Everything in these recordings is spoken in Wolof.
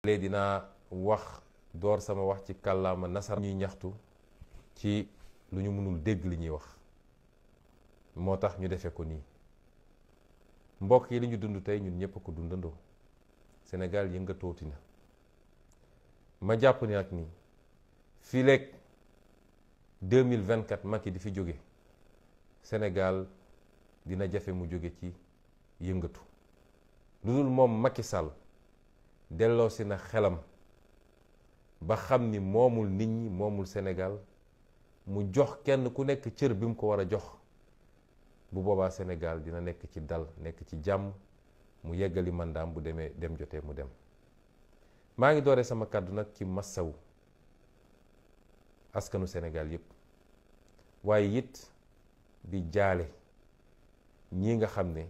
léegi dinaa wax door sama wax ci kàllaama nasar ñuy ñaxtu ci lu ñu mënul dégg li ñuy wax moo tax ñu defee ko nii mbokk yi li ñu dund tey ñun ñëpp ko dundandoo Sénégal yëngatooti na ma jàpp ni nag ni fii leeg 2024 Macky di fi jóge Sénégal dina jafe mu jóge ci yëngatu lu dul moom Macky Sall delloosi na xelam ba xam ni moomul nit ñi moomul Sénégal mu jox kenn ku nekk cër bi mu ko war a jox bu boobaa Sénégal dina nekk ci dal nekk ci jàmm mu yeggali mandaam bu demee dem jotee mu dem. maa ngi doore sama kàddu nag ci massawu askanu Sénégal yépp waaye it di jaale ñii nga xam ne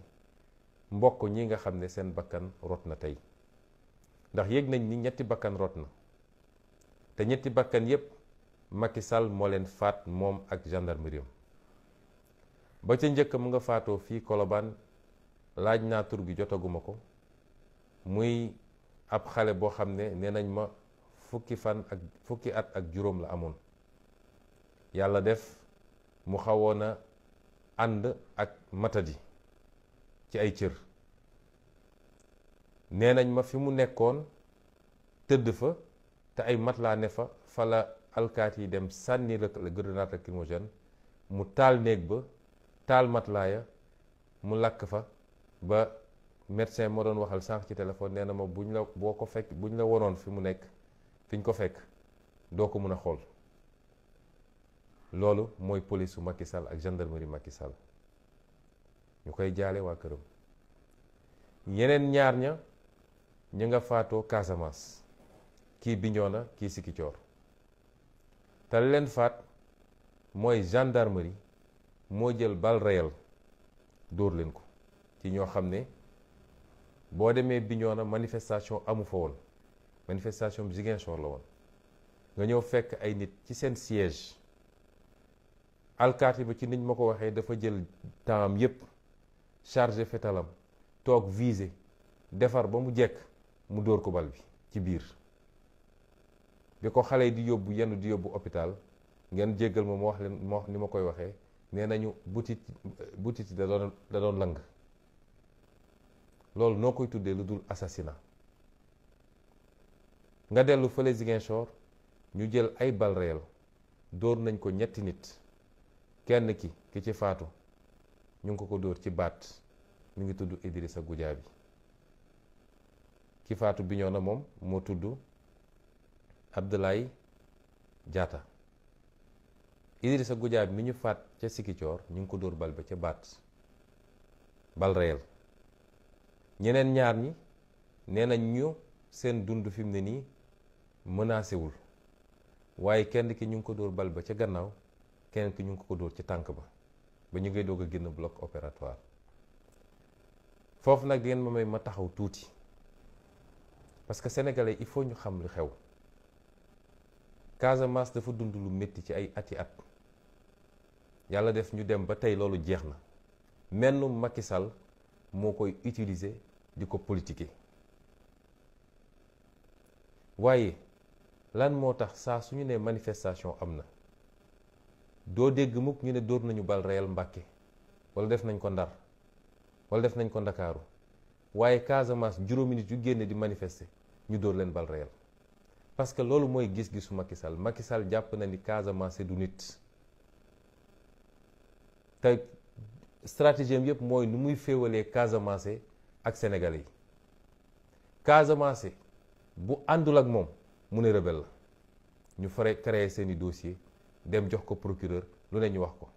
mbokk ñi nga xam ne seen bakkan rot na tey ndax yëg nañ ni ñetti bakkan rot na te ñetti bakkan yépp Macky Sall moo leen faat moom ak gendarmerie ba ca njëkk mu nga faatoo fii Colobane laaj naa tur gi jotaguma ko muy ab xale boo xam ne nee nañ ma fukki at ak juróom la amoon yàlla def mu xawoon a ànd ak matadi ci ay cër nee nañ ma fi mu nekkoon tëdd fa te ay matelas ne fa la alkaati yi dem sànni la grenade lacrymogène mu taal néeg ba taal matelas ya mu lakk fa ba médecin moo doon waxal sànq ci téléphone nee na ma buñ la wonoon fi mu nekk fi ñu ko fekk doo ko mën a xool loolu mooy police su Macky Sall ak gendarmerie Macky Sall ñu koy jaale waa këram yeneen ñaar ñu nga faatoo Casamance kii Bignona kii Ziguinchor te leen faat mooy gendarmerie moo jël balle réelle dóor leen ko ci ñoo xam ne boo demee Bignona manifestation amu fa woon manifestation bi Ziguinchor la woon nga ñëw fekk ay nit ci seen siège alkaati ba ci niñ ma ko waxee dafa jël temps am yépp chargé fetalam toog visé defar ba mu jekk mu dóor ko bal bi ci biir bi ko xale yi di yóbbu hôpital ngeen jéggal ma wax leen ma wax ni ma koy waxee nee nañu butit da doon lang loolu noo koy tuddee lu dul assassinat nga dellu fële Ziguinchor ñu jël ay balles réelles dóor nañ ko ñetti nit kenn ki ci faatu ñu ngi ko dóor ci baat mi ngi tudd Idrissa Goudiaby ki faatu Bignona moom moo tudd Abdoulaye Diatta Idrissa Goudiaby mi ñu faat ca Ziguinchor ñu ngi ko dóor bal ba ca baat bal réel ñeneen ñaar ñi nee nañ ñu seen dund fi mu ne nii menacé wul waaye kenn ki ñu ngi ko dóor bal ba ca gannaaw keneen ki ñu ngi ko dóor ci tànk ba ñu ngay doog a génn bloc opératoire foofu nag di ngeen ma may ma taxaw tuuti parce que sénégalais il faut ñu xam lu xew Casamance dafa dund lu métti ci ay ati at yàlla def ñu dem ba tey loolu jeex na menn Macky Sall moo koy utiliser di ko politiquer waaye lan moo tax saa su ñu nee manifestation am na doo dégg mukk ñu ne dóor nañu bal réel Mbàkke wala def nañ ko Ndar wala def nañ ko Ndakaaru waaye Casamance juróomi nit yu génne di manifester ñu dóor leen bal réel parce que loolu mooy gis-gisu Macky Sall Macky Sall jàpp na ni Casamance du nit te stratégie am yëpp mooy nu muy féewalee Casamance ak Sénégalais yi Casamance bu àndul ak moom mu ne rebelle la ñu fare créer seeni dossier dem jox ko procureur lu ne ñu wax ko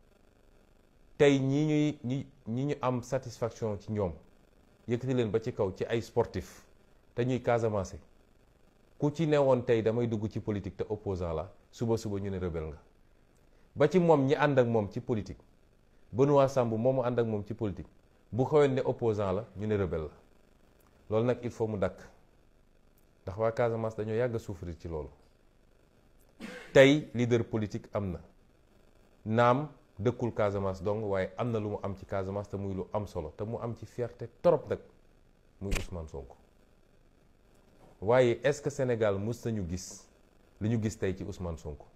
tey ñi ñu am satisfaction ci ñoom yëkkati leen ba ci kaw ci ay sportif te ñuy Casamance ku ci newoon tey damay dugg ci politique te opposant la suba ñu ne rebelle nga ba ci moom ñi ànd ak moom ci politique Benoît Sambou moomu ànd ak moom ci politique bu xawoon ne opposant la ñu ne rebelle la loolu nag il faut mu dakk ndax waa Casamance dañoo yàgg a souffrir ci loolu tey leader politique am na naam dëkkul Casamance dong waaye am na lu mu am ci Casamance te muy lu am solo te mu am ci fierté torop nag muy Ousmane Sonko waaye est-ce que Sénégal mus nañu gis li ñu gis tey ci Ousmane Sonko?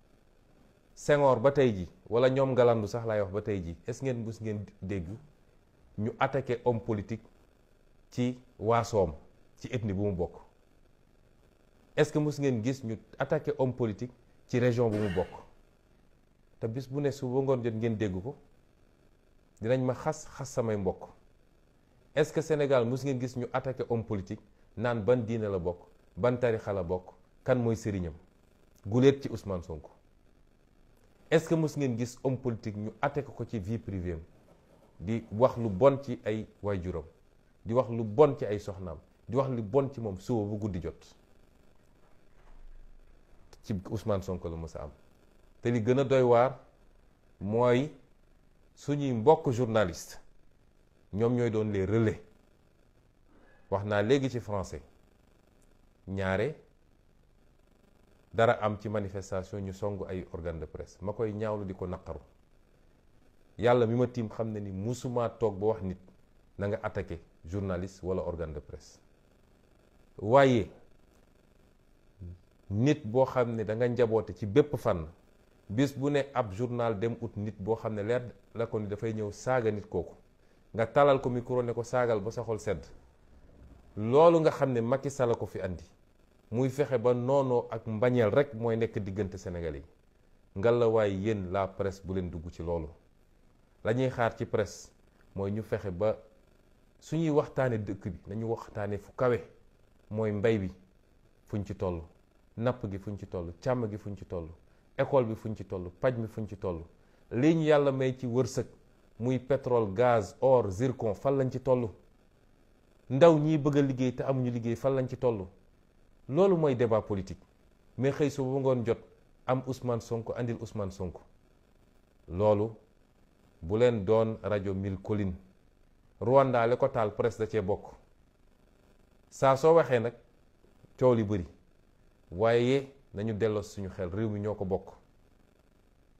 Senghor ba tey ji wala ñoom Galandou sax laay wax ba tey ji est-ce ngeen mus ngeen dégg ñu attaqué homme politique ci waasoom ci ethnie bu mu bokk? est-ce que mus ngeen gis ñu attaqué homme politique ci région bu mu bokk? te bis bu ne su ba ngoon jot ngeen dégg ko, dinañ ma xas samay mbokk. est-ce que Sénégal mus ngeen gis ñu attaqué homme politique naan ban diine la bokk, ban tarixa la bokk, kan mooy sëriñam? guléet ci Ousmane Sonko. est-ce que mus ngeen gis homme politique ñu attaqué ko ci vie privée am, di wax lu bon ci ay waajuram, di wax lu bon ci ay soxnaam, di wax lu bon ci moom suba bu guddi jot? ci Ousmane Sonko la mës a am. te li gën a doy waar mooy suñuy mbokk journaliste ñoom ñooy doon les relais. wax naa léegi ci français, ñaare dara am ci manifestation ñu song ay organe de presse, ma koy ñaawlu di ko naqaru. yàlla mi ma tiim xam ne ni musuma toog ba wax nit na nga attaqué journaliste wala organe de presse. waaye nit boo xam ne da nga njaboote ci bépp fànn, bis bu ne ab journal dem ut nit boo xam ne leer la ko ni dafay ñëw saaga nit kooku, nga talal ko micro ne ko saagal ba sa xol sedd. loolu nga xam ne Macky Sall ko fi andi, muy fexe ba noonoo ak mbañeel rek mooy nekk diggante Sénégalais yi. ngal la waaye yéen la presse bu leen dugg ci loolu. la ñuy xaar ci presse mooy ñu fexe ba suñuy waxtaane dëkk bi nañu waxtaane fu kawe, mooy mbay bi fuñ ci toll, napp gi fuñ ci toll, càmm gi fuñ ci toll, école bi fuñ ci toll, paj mi fuñ ci toll, lii ñu yàlla may ci wërsëg muy pétrole, gaz, or, zircon, fan lañ ci toll, ndaw ñiy bëgg a liggéey te amuñu liggéey fan lañ ci toll. loolu mooy débat politique. mais xëy su ba ngoon jot am Ousmane Sonko andil Ousmane Sonko, loolu bu leen doon rajo mille collines. Rwanda le ko taal presse da cee bokk. saa soo waxee nag coow li bëri, waaye nañu delloo suñu xel, réew mi ñoo ko bokk.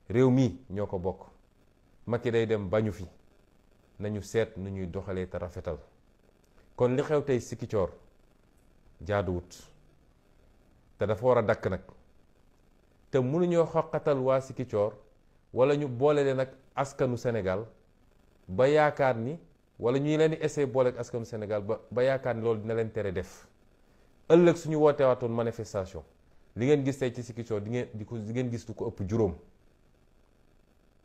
réew mi ñoo ko bokk. Macky day dem bañu fi, nañu seet nu ñuy doxalee te rafetal. kon li xew tey Sikicoor jaaduwut te dafa war a dakk nag. te mënuñoo xoqatal waa Sikicoor wala ñu boole leen ak askanu Sénégal ba yaakaar ni, wala ñuy leen di essayer boole ak askanu Sénégal ba yaakaar ni loolu dina leen tere def. ëllëg suñu woote waatoon manifestation, li ngeen gis tey ci Sikicoor di ngeen gis lu ko ëpp juróom.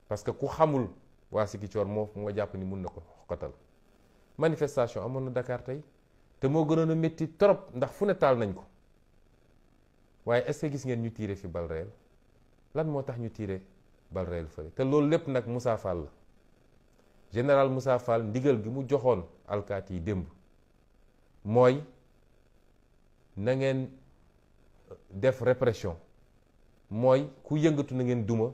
parce que ku xamul waa Sikicoor moo nga jàpp ni mun na ko xoqatal. manifestation amoon na Dakar tey te moo gënoon a métti trop ndax fu ne taal nañ ko. waaye est-ce que gis ngeen ñu tiire fi bal réel? lan moo tax ñu tiire bal réel fële? te loolu lépp nag Moussa Fall la. général Moussa Fall ndigal gi mu joxoon alkaati yi démb mooy na ngeen def répression, mooy ku yëngatu na ngeen duma,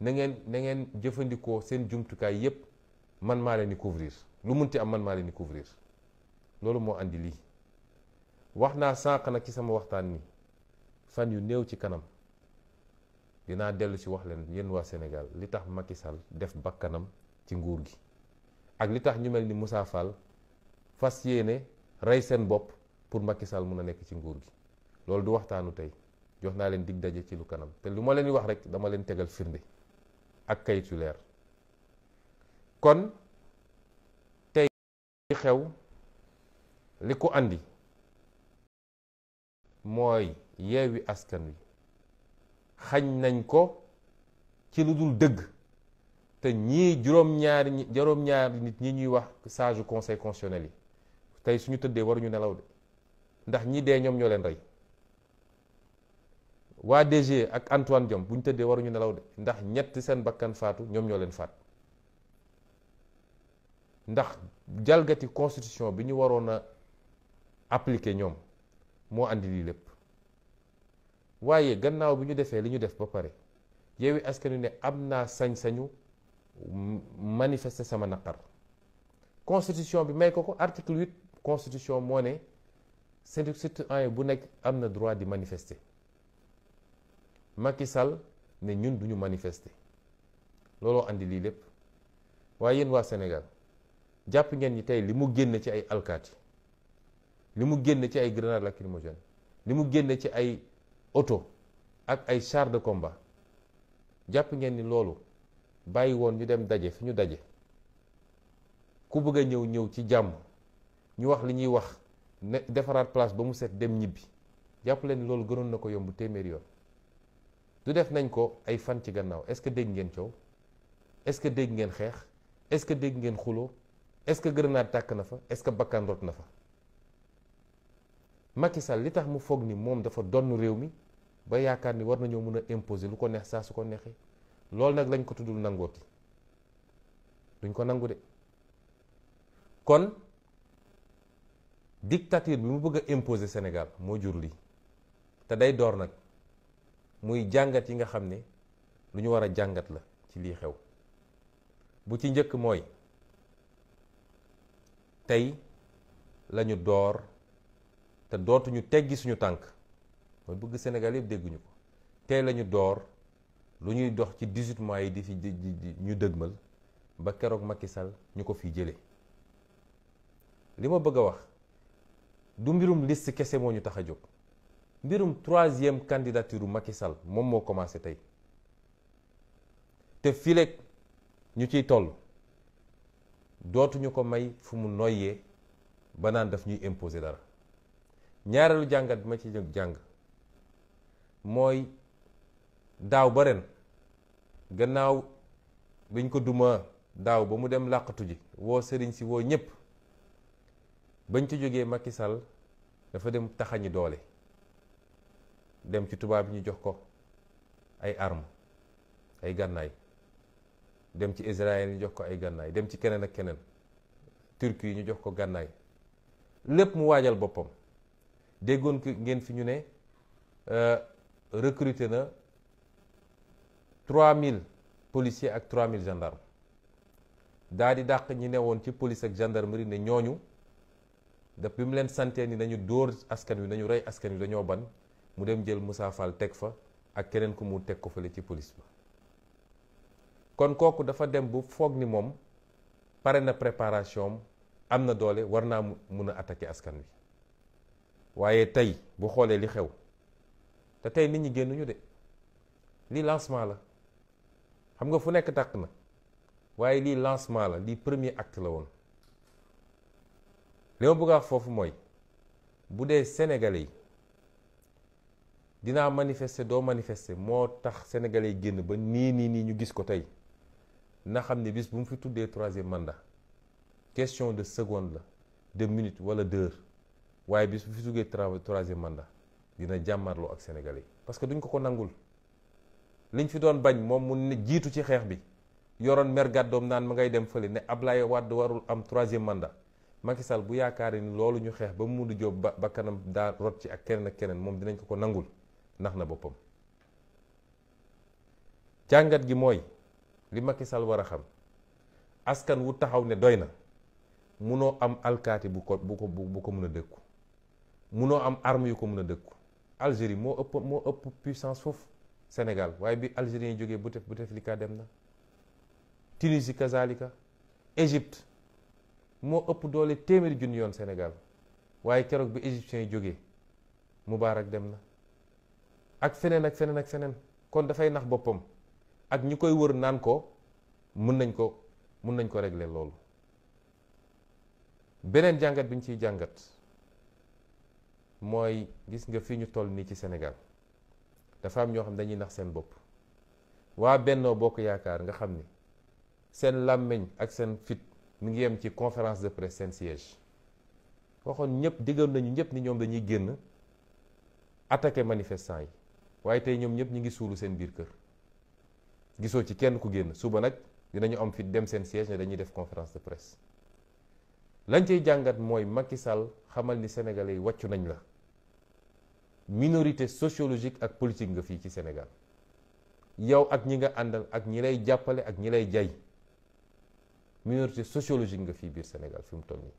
na ngeen jëfandikoo seen jumtukaay yépp, man maa leen di couvrir, lu munti am man maa leen di couvrir. loolu moo andi lii. wax naa sànq nag ci sama waxtaan ni fan yu néew ci kanam dinaa dellu ci wax leen yéen waa Sénégal li tax Macky Sall def bakkanam ci nguur gi, ak li tax ñu mel ni Moussa Fall fas yéene rey seen bopp pour Macky Sall mun a nekk ci nguur gi. loolu du waxtaanu tey, jox naa leen dig daje ci lu kanam, te lu ma leen di wax rek dama leen tegal firnde ak kayit yu leer. kon tey xew li ko andi mooy Yewwi Askan Wi xañ nañ ko ci lu dul dëgg, te ñii juróom-ñaari nit ñi ñuy wax sage conseil constitutionnel yi tey suñu tëddee waruñu nelaw de, ndax ñi dee ñoom ñoo leen rey. waa DG ak Antoine Diome bu ñu tëddee waruñu nelaw de, ndax ñett seen bakkan faatu ñoom ñoo leen faat. ndax jalgati constitution bi ñu waroon a appliquer ñoom moo andi lii lépp. waaye gannaaw bi ñu defee li ñu def ba pare, Yewwi Askan Wi ne am naa sañ-sañu manifester sama naqar. constitution bi may ko article 8 constitution moo ne citoyen bu nekk am na droit di manifester. Macky Sall ne ñun duñu manifester, looloo andi lii lépp. waaye yéen waa Sénégal jàpp ngeen ñi tey li mu génn ci ay alkaati, li mu génn ci ay grenades lacrymogènes, li mu génne ci ay oto ak ay chars de combat jàpp ngeen ni loolu bàyyi woon ñu dem daje fi ñu daje ku bëgg a ñëw ci jàmm ñu wax li ñuy wax ne defaraat place ba mu set dem ñibbi jàpp leen ni loolu gënoon na ko yomb téeméeri yoon. du def nañ ko ay fan ci gannaaw est-ce que dégg ngeen coow est-ce que dégg ngeen xeex est-ce que dégg ngeen xuloo est-ce que grenade tàkk na fa est-ce que bakkan rot na fa. Macky Sall li tax mu foog ni moom dafa donn réew mi ba yaakaar ni war nañoo mën a imposer lu ko neex saa su ko neexee loolu nag lañ ko tuddul nangooti duñ ko nangu de. kon dictature bi mu bëgg a imposer Sénégal moo jur lii te day door nag muy jàngat yi nga xam ne lu ñu war a jàngat la ci lii xew. bu ci njëkk mooy tey lañu door te dootuñu teggi suñu tànk mooy bëgg Sénégal yëpp dégguñu ko tey lañu door lu ñuy dox ci 18 mois yi di fi ñu dëgmal ba keroog Macky Sall ñu ko fi jëlee. li ma bëgg a wax du mbirum liste kese moo ñu tax a jóg mbirum 3e candidature Macky Sall moom moo commencé tey te fileeg ñu ciy toll dootuñu ko may fu mu noyyee ba naan daf ñuy imposer dara. ñaareelu jàngat bi ma ci jàng mooy daaw ba ren gannaaw biñ ko duma daaw ba mu dem làqatu ji woo sëriñ si woo ñëpp bañ ci jógee Macky Sall dafa dem taxañi doole dem ci tubaab yi ñu jox ko ay armes ay gànnaay dem ci Israël yi ñu jox ko ay gànnaay dem ci keneen ak keneen Turquie yi ñu jox ko gànnaay lépp mu waajal boppam. déggoon ngeen fi ñu ne recruter na 3000 policiers ak 3000 gendarmes daa di dàq ñi newoon ci police ak gendarmerie ne ñooñu daf bi mu leen santee ni nañu dóor askan wi nañu rey askan wi dañoo ban mu dem jël Moussa Fall teg fa ak keneen ku mu teg ko fële ci police ba. kon kooku dafa dem bu foog ni moom pare na préparation am na doole war naa mun a attaquer askan wi. waaye tey bu xoolee li xew te tey nit ñi génnuñu de lii lancement la xam nga fu nekk tàkk na waaye lii lancement la lii premier acte la woon. li ma bëgg a wax foofu mooy bu dee sénégalais yi dinaa manifester doo manifester moo tax sénégalais yi génn ba nii ñu gis ko tey na xam ne bis bu mu fi tuddee 3e mandat question de seconde la de minute wala d'heure. waaye bis bu fi duggee 3e mandat dina jàmmarloo ak Sénégalais yi parce que duñ ko nangul liñ fi doon bañ moom mu ne jiitu ci xeex bi yoroon mer gàddoom naan ma ngay dem fële ne Ablaye Wade warul am 3e mandat Macky Sall bu yaakaar ni loolu ñu xeex ba Mamadou Diop ba kanam daa rot ci ak keneen moom dinañ ko nangul ndax na boppam. jàngat gi mooy li Macky Sall war a xam askan wu taxaw ne doy na munoo am alkaati bu ko mën a dëkku. munoo am arme yu ko mën a dëkku. Algérie moo ëpp puissance foofu Sénégal waaye bi Algérien yi jógee Bouteflika dem na. Tunisie kazalika. Égypte moo ëpp doole téeméeri junni yoon Sénégal waaye keroog bi égyptiens yi jógee Moubarak dem na. ak feneen ak feneen ak feneen kon dafay nax boppam ak ñi koy wër naan ko mën nañ ko régler loolu. beneen jàngat bi ñu ciy jàngat mooy gis nga fi ñu toll nii ci Sénégal dafa am ñoo xam dañuy nax seen bopp. waa Bennoo Bokk Yaakaar nga xam ni seen làmmiñ ak seen fit mu ngi yem ci conférence de presse seen siège waxoon ñëpp diggoon nañu ñëpp ni ñoom dañuy génn attaquer manifestants yi waaye tey ñoom ñëpp ñu ngi suulu seen biir kër gisoo ci kenn ku génn. suba nag dinañu am fit dem seen siège ne dañuy def conférence de presse. lañ cay jàngat mooy Macky Sall xamal ni sénégalais yi wàccu nañ la minorité sociologique ak politique nga fii ci Sénégal yow ak ñi nga àndal ak ñi lay jàppale ak ñi lay jay minorité sociologique nga fii biir Sénégal fi mu toll nii.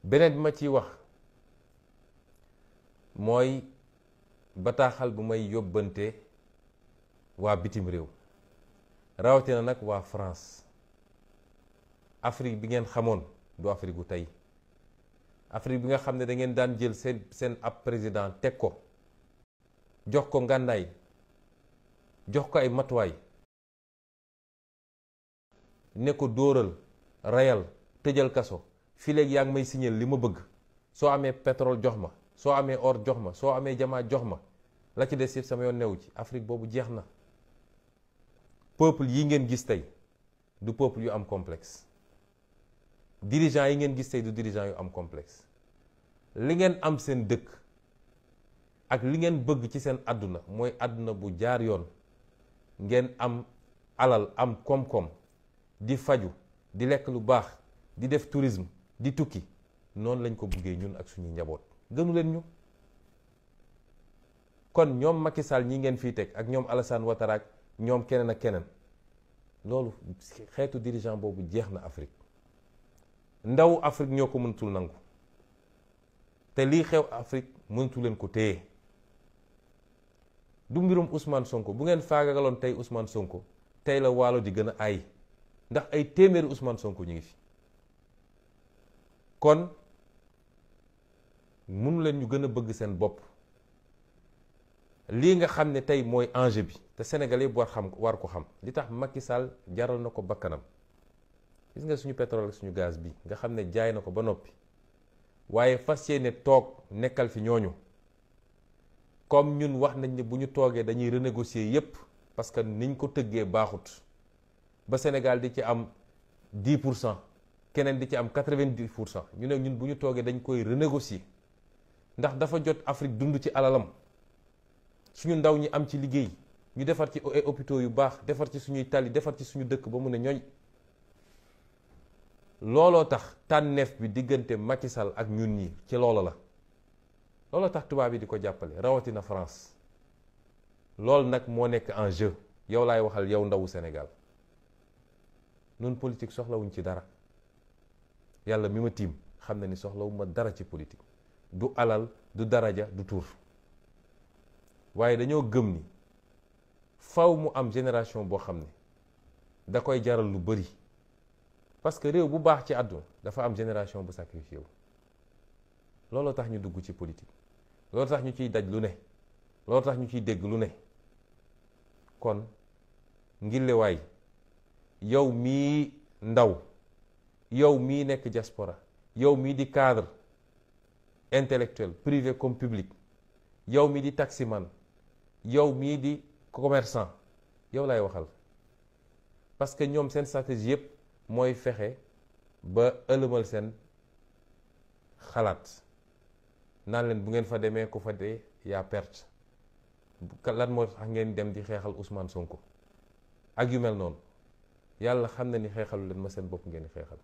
beneen bi ma ciy wax mooy bataaxal bu may yóbbante waa bitim réew rawatina nag waa France. Afrique bi ngeen xamoon du Afrique gu tey Afrique bi nga xam ne da ngeen daan jël seen ab président teg ko jox ko ngànnaay jox ko ay matuwaay ne ko dóoral rayal tëjal kaso fii léegi yaa ngi may signal li ma bëgg soo amee pétrole jox ma soo amee or jox ma soo amee jamaa jox ma la ci des yëpp sama yoon newu ci. Afrique boobu jeex na. peuple yi ngeen gis tey du peuple yu am complexe, dirigeant yi ngeen gis tey du dirigeant yu am complexe. li ngeen am seen dëkk ak li ngeen bëgg ci seen àdduna mooy àdduna bu jaar yoon, ngeen am alal am koom-koom di faju di lekk lu baax di def tourisme di tukki. noonu lañ ko buggee ñun ak suñuy njaboot. gënu leen ñu. kon ñoom Macky Sall ñi ngeen fii teg ak ñoom Alassane Ouattara ak ñoom keneen ak keneen, loolu xeetu dirigeant boobu jeex na Afrique. ndaw Afrique ñoo ko mënatul nangu te lii xew Afrique mënatu leen ko téye. du mbirum Ousmane Sonko. bu ngeen faagagaloon tey Ousmane Sonko tey la waalo di gën a ay, ndax ay téeméeri Ousmane Sonko ñu ngi fi. kon mënu leen ñu gën a bëgg seen bopp. lii nga xam ne tey mooy enjeu bi te Sénégalais yëpp war ko xam li tax Macky Sall jaral na ko bakkanam. gis nga suñu pétrole ak suñu gaz bi nga xam ne jaay na ko ba noppi, waaye fas yéene toog nekkal fi ñooñu. comme ñun wax nañ ne bu ñu toogee dañuy renégocier yépp parce que niñ ko tëggee baaxut ba Sénégal di ci am 10%, keneen di ci am 90%. ñu ne ñun bu ñu toogee dañ koy renégocier ndax dafa jot Afrique dund ci alalam, suñu ndaw ñi am ci liggéey, ñu defar ci ay hôpitaux yu baax, defar ci suñuy tali, defar ci suñu dëkk ba mu ne ñooñ. looloo tax tànneef bi diggante Macky Sall ak ñun ñi ci loolu la. looloo tax tubaab yi di ko jàppale, rawatina France. loolu nag moo nekk en jeu. yow laay waxal, yow ndawu Sénégal. nun politique soxlawuñ ci dara. yàlla mi ma tiim xam na ni soxlawu ma dara ci politique. du alal, du daraja, du tuur. waaye dañoo gëm ni faw mu am génération boo xam ne da koy jaral lu bari. parce que réew bu baax ci àdduna dafa am génération bu sacrifié wu. looloo tax ñu dugg ci politique. looloo tax ñu ciy daj lu ne. looloo tax ñu ciy dégg lu ne. kon ngillewaay yow mii ndaw, yow mii nekk diaspora, yow mii di cadre intellectuel privé comme public, yow mii di taximan, yow mii di commerçant, yow lay waxal. parce que ñoom seen stratégie yépp mooy fexe ba ëlëmal seen xalaat naan leen bu ngeen fa demee ku fa dee yaa perte. lan moo tax ngeen dem di xeexal Ousmane Sonko ak yu mel noonu. yàlla xam na ni xeexalu leen ma seen bopp ngeen di xeexal.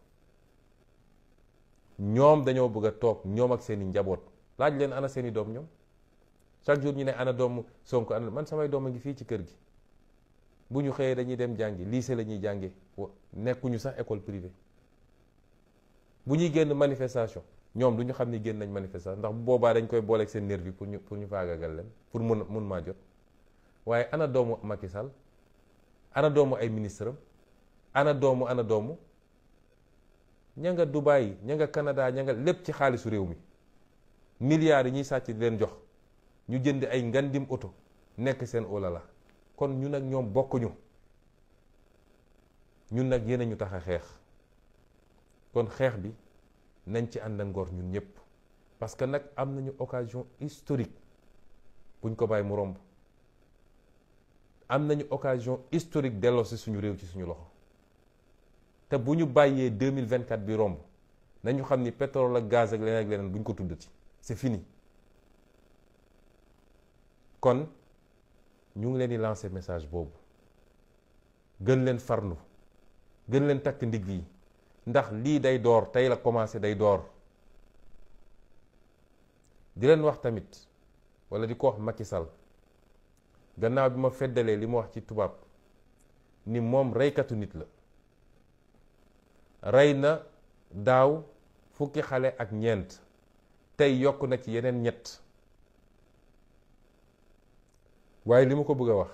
ñoom dañoo bëgg a toog ñoom ak seeni njaboot. laaj leen ana seeni doom ñoom. chaque jour ñu ne ana doomu Sonko ana man samay doom a ngi fii ci kër gi. bu ñu xëyee dañuy dem jàngi lycée la ñuy jànge nekkuñu sax école privée. bu ñuy génn manifestation ñoom du ñu xam ni génn nañ manifestation ndax bu boobaa dañ koy booleeg seen nervi pour ñu faagagal leen pour mun maa jot. waaye ana doomu Macky Sall, ana doomu ay ministre am, ana doomu ña nga Dubaï, ña nga Canada, ña nga lépp ci xaalisu réew mi. milliards yi ñuy sàcc di leen jox ñu jënd ay ngandim oto nekk seen olala. kon ñun ak ñoom bokkuñu. ñun nag yéen a ñu tax a xeex. kon xeex bi nañ ci ànd ngor ñun ñëpp. parce que nag am nañu occasion historique buñ ko bàyyi mu romb. am nañu occasion historique delloo si suñu réew ci suñu loxo. te bu ñu bàyyee 2024 bi romb nañu xam ni pétrole ak gaz ak leneen buñ ko tuddati. c'est fini. kon ñu ngi leen di lancer message boobu. gën leen farlu. gën leen takk ndigg yi. ndax lii day door tey la commencé day door. di leen wax tamit wala di ko wax Macky Sall gannaaw bi ma feddalee li ma wax ci tubaab ni moom reykatu nit la. rey na daaw fukki xale ak ñeent tey yokk na ci yeneen ñett. waaye li ma ko bëgg a wax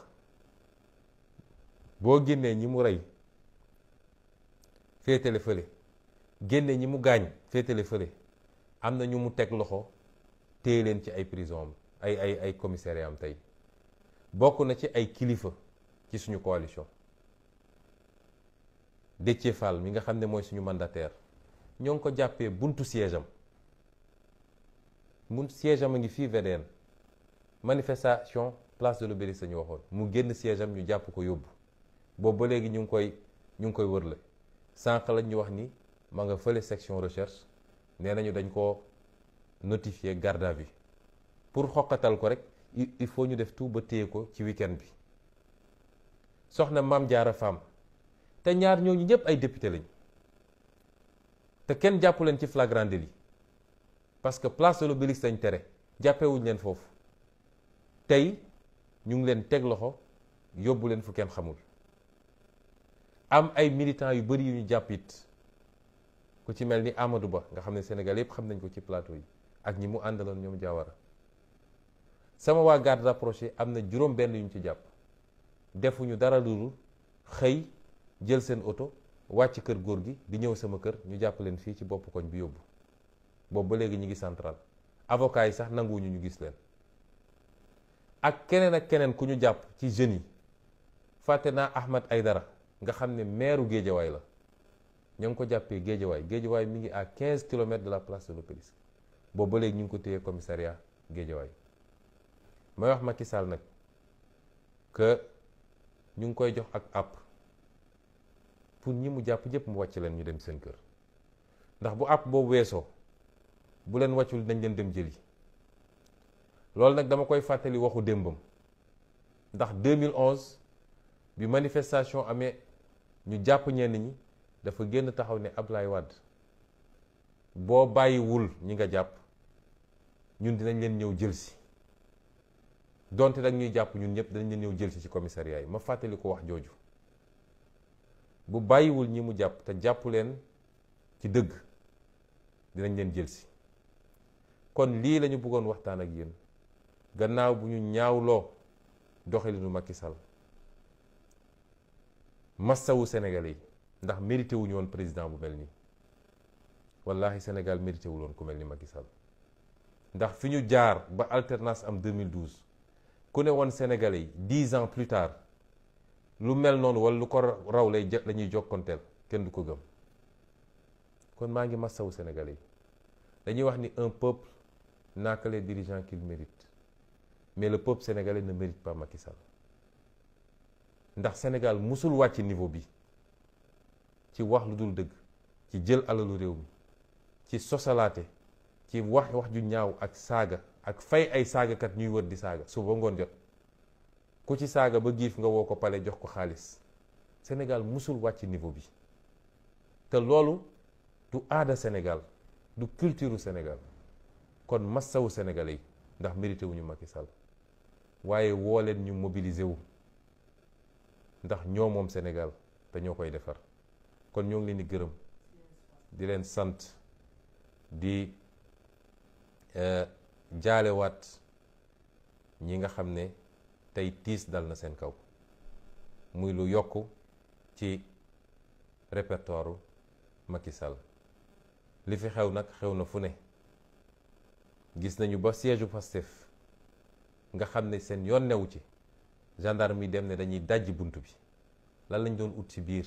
boo génnee ñi mu rey féetale fële génne ñi mu gaañ féetale fële am na ñu mu teg loxo téye leen ci ay prison am ay commissariat am tey bokk na ci ay kilifa ci suñu coalition. Déthié Fall mi nga xam ne mooy suñu mandataire ñoo ngi ko jàppee buntu siège am a ngi fii VDN manifestation place de l'Obélisque ñu waxoon mu génn siège am ñu jàpp ko yóbbu boobu ba léegi ñu ngi koy wërle sànq lañ ñu wax ni ma nga fële section recherche nee nañu dañ ko notifier garde à vue pour xoqatal ko rek il faut ñu def tout ba téye ko ci week-end bi. soxna Mame Diarra Fam te ñaar ñooñu ñëpp ay député lañ te kenn jàppu leen ci flagrant délit parce que place de l'Obélisque lañ tere jàppewuñ leen foofu tey ñu ngi leen teg loxo yóbbu leen fu kenn xamul. am ay militants yu bëri yu ñu jàpp it ku ci mel ni Amadou Ba nga xam ne Sénégal yëpp xam nañ ko ci plateau yi ak ñi mu àndaloon ñoom Diawara sama waa garde rapproché am na juróom benn yu ñu ci jàpp defuñu dara lu xëy jël seen oto wàcc kër góor gi di ñëw sama kër ñu jàpp leen fii ci bopp koñ bi yóbbu boobu ba léegi ñu ngi central avocat yi sax nanguwuñu ñu gis leen ak keneen ku ñu jàpp ci jeunes yi fàtte naa Ahmed Aïdara nga xam ne maire Guédiawaye la ñoo ngi ko jàppee Guédiawaye mi ngi à 15 kilomètres de la place de l'Obélisque boobu ba léegi ñu ngi ko téye commissariat Guédiawaye may wax Macky Sall nag que ñu ngi koy jox ak àpp pour ñi mu jàpp ñëpp mu wàcc leen ñu dem seen kër ndax bu àpp boobu weesoo bu leen wàccul dañ leen dem jëli loolu nag dama koy fàttali waxu démbam ndax 2011 bi manifestation amee ñu jàpp ñenn ñi dafa génn taxaw ne Ablaye Wade boo bàyyiwul ñi nga jàpp ñun dinañ leen ñëw jël si donte nag ñuy jàpp ñun ñëpp dinañ leen ñëw jël si ci commissariat yi ma fàttali ko wax jooju bu bàyyiwul ñi mu jàpp te jàpp leen ci dëgg dinañ leen jël si kon lii lañu bëggoon waxtaan ak yéen gannaaw bu ñu ñaawloo doxalinu Macky Sall massawu Sénégalais yi ndax mérité wuñu woon président bu mel nii wallahi Sénégal mérité wul woon ku mel ni Macky Sall ndax fi ñu jaar ba alternance am 2012 ku ne woon Sénégalais yi 10 ans plus tard lu mel noonu wala lu ko raw la ñuy jokkonteel kenn du ko gëm kon maa ngi massawu Sénégalais yi dañuy wax ni un peuple n'a que les dirigeants qu'il mérite mais le peuple sénégalais ne mérite pas Macky Sall ndax Sénégal musul wàcc niveau bi ci wax lu dul dëgg ci jël alalu réew mi ci sosalaate ci wax ju ñaaw ak saaga ak fay ay saagakat ñuy wër di saaga suba ngoon jot ku ci saaga ba giif nga woo ko pale jox ko xaalis Sénégal musul wàcc niveau bi te loolu du aada Sénégal du culture Sénégal kon massawu Sénégalais yi ndax mérité wuñu Macky Sall waaye woo leen ñu mobiliser wu ndax ñoo moom Sénégal te ñoo koy defar kon ñoo ngi leen di gërëm di leen sant di jaalewaat ñi nga xam ne tey tiis dal na seen kaw muy lu yokk ci répertoire Macky Sall li fi xew nag xew na fu ne gis nañu ba siège u Pastef nga xam ne seen yoon newu ci gendarme yi dem ne dañuy dajji bunt bi lan lañ doon ut ci biir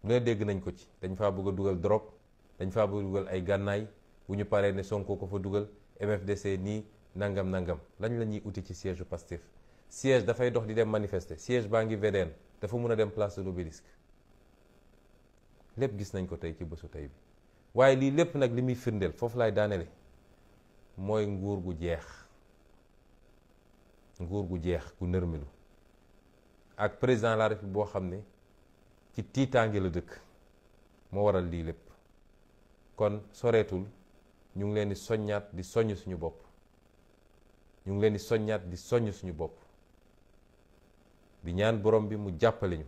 lu ne dégg nañ ko ci dañ faa bëgg a dugal drogue dañ faa bëgg a dugal ay gànnaay bu ñu paree ne Sonko ko fa dugal MFDC nii nangam lañ la ñuy uti ci siège u Pastef siège dafay dox di dem manifester siège baa ngi VDN dafa mun a dem place de l'Obélisque lépp gis nañ ko tey ci bésu tey bi waaye lii lépp nag li muy firndeel foofu laay daanele mooy nguur gu jeex gu nërmilu ak président de la République boo xam ne ci tiitaange la dëkk moo waral lii lépp kon soreetul ñu ngi leen di soññaat di soññ suñu bopp di ñaan borom bi mu jàppale ñu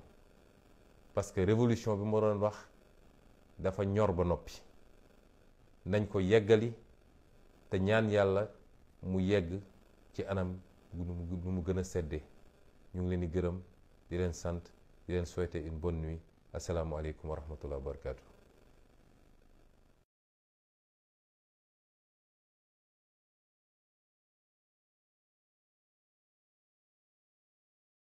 parce que révolution bi ma doon wax dafa ñor ba noppi nañ ko yeggali te ñaan yàlla mu yegg ci anam nu mu gën a seddee ñu ngi leen di gërëm di leen sant di leen souhaiter une bonne nuit asalaamaaleykum wa rahmatullah wa barakatu